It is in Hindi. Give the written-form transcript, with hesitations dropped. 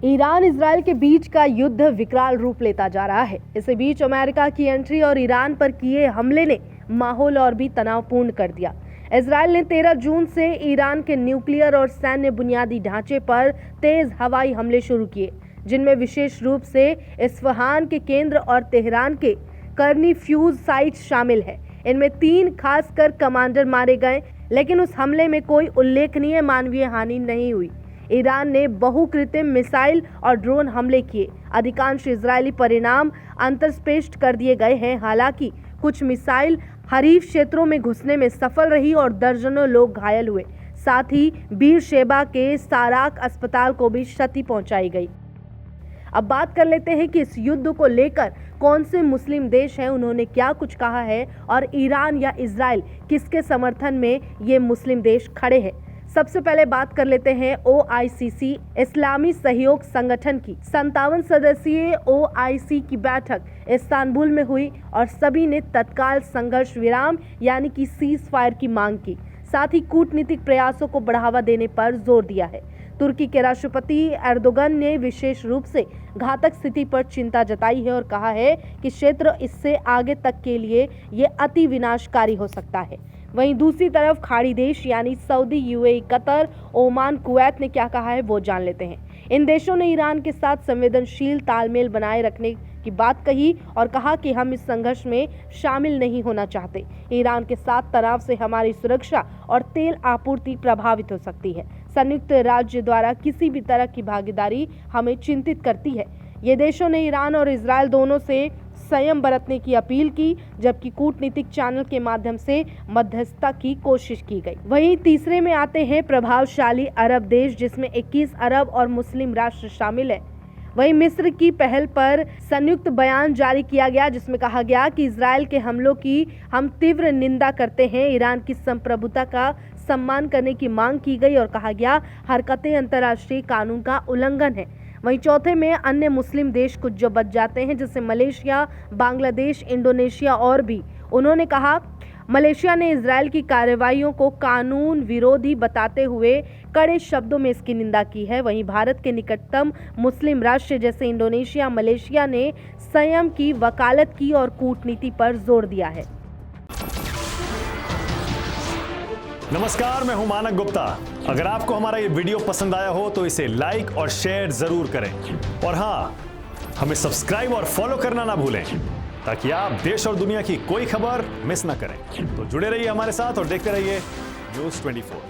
ईरान इजराइल के बीच का युद्ध विकराल रूप लेता जा रहा है। इसी बीच अमेरिका की एंट्री और ईरान पर किए हमले ने माहौल और भी तनावपूर्ण कर दिया। इजराइल ने 13 जून से ईरान के न्यूक्लियर और सैन्य बुनियादी ढांचे पर तेज हवाई हमले शुरू किए, जिनमें विशेष रूप से इस्फहान के केंद्र और तेहरान के करनी फ्यूज साइट शामिल है। इनमें 3 खासकर कमांडर मारे गए, लेकिन उस हमले में कोई उल्लेखनीय मानवीय हानि नहीं हुई। ईरान ने बहुकृत्रिम मिसाइल और ड्रोन हमले किए। अधिकांश इजरायली परिणाम अंतर्स्पेष्ट कर दिए गए हैं। हालांकि कुछ मिसाइल हरीफ क्षेत्रों में घुसने में सफल रही और दर्जनों लोग घायल हुए। साथ ही बीरशेबा के साराक अस्पताल को भी क्षति पहुंचाई गई। अब बात कर लेते हैं कि इस युद्ध को लेकर कौन से मुस्लिम देश हैं, उन्होंने क्या कुछ कहा है और ईरान या इजराइल किसके समर्थन में ये मुस्लिम देश खड़े हैं। सबसे पहले बात कर लेते हैं OICC इस्लामी सहयोग संगठन की। 57 सदस्यीय OIC की बैठक इस्तांबुल में हुई और सभी ने तत्काल संघर्ष विराम यानी कि सीज फायर की मांग की। साथ ही कूटनीतिक प्रयासों को बढ़ावा देने पर जोर दिया है। तुर्की के राष्ट्रपति एर्दोगन ने विशेष रूप से घातक स्थिति पर चिंता जताई है और कहा है कि क्षेत्र इससे आगे तक के लिए ये अति विनाशकारी हो सकता है। वहीं दूसरी तरफ खाड़ी देश यानी Saudi, UAE, Qatar, Oman, Kuwait ने क्या कहा है वो जान लेते हैं। इन देशों ने ईरान के साथ संवेदनशील तालमेल बनाए रखने की बात कही और कहा कि हम इस संघर्ष में शामिल नहीं होना चाहते। ईरान के साथ तनाव से हमारी सुरक्षा और तेल आपूर्ति प्रभावित हो सकती है। संयुक्त राज्य द्वारा किसी भी तरह की भागीदारी हमें चिंतित करती है। ये देशों ने ईरान और इजराइल दोनों से संयम बरतने की अपील की, जबकि कूटनीतिक चैनल के माध्यम से मध्यस्थता की कोशिश की गई। वहीं तीसरे में आते हैं प्रभावशाली अरब देश, जिसमें 21 अरब और मुस्लिम राष्ट्र शामिल है। वहीं मिस्र की पहल पर संयुक्त बयान जारी किया गया, जिसमें कहा गया कि इजराइल के हमलों की हम तीव्र निंदा करते हैं। ईरान की संप्रभुता का सम्मान करने की मांग की गई और कहा गया हरकतें अंतर्राष्ट्रीय कानून का उल्लंघन है। वहीं चौथे में अन्य मुस्लिम देश कुछ जो बच जाते हैं, जैसे मलेशिया, बांग्लादेश, इंडोनेशिया और भी। उन्होंने कहा मलेशिया ने इजराइल की कार्रवाइयों को कानून विरोधी बताते हुए कड़े शब्दों में इसकी निंदा की है। वहीं भारत के निकटतम मुस्लिम राष्ट्र जैसे इंडोनेशिया, मलेशिया ने संयम की वकालत की और कूटनीति पर जोर दिया है। नमस्कार, मैं हूं मानक गुप्ता। अगर आपको हमारा ये वीडियो पसंद आया हो तो इसे लाइक और शेयर जरूर करें और हाँ, हमें सब्सक्राइब और फॉलो करना ना भूलें ताकि आप देश और दुनिया की कोई खबर मिस ना करें। तो जुड़े रहिए हमारे साथ और देखते रहिए न्यूज़ 24।